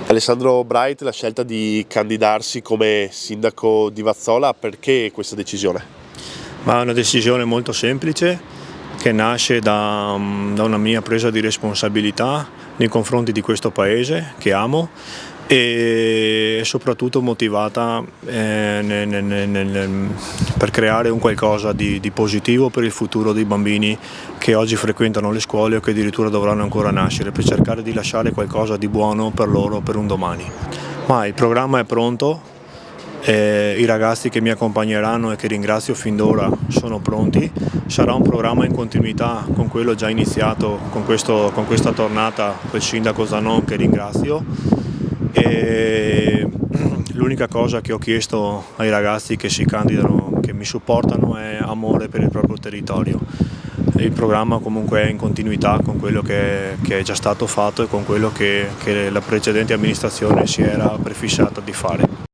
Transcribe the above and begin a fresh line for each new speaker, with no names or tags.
Alessandro Bright, la scelta di candidarsi come sindaco di Vazzola, perché questa decisione?
Ma è una decisione molto semplice che nasce da una mia presa di responsabilità nei confronti di questo paese che amo e soprattutto motivata per creare un qualcosa di positivo per il futuro dei bambini che oggi frequentano le scuole o che addirittura dovranno ancora nascere, per cercare di lasciare qualcosa di buono per loro per un domani. Ma il programma è pronto. I ragazzi che mi accompagneranno e che ringrazio fin d'ora sono pronti. Sarà un programma in continuità con quello già iniziato con questa tornata col sindaco Zanon, che ringrazio. E l'unica cosa che ho chiesto ai ragazzi che si candidano, che mi supportano, è amore per il proprio territorio. Il programma comunque è in continuità con quello che è già stato fatto e con quello che la precedente amministrazione si era prefissata di fare.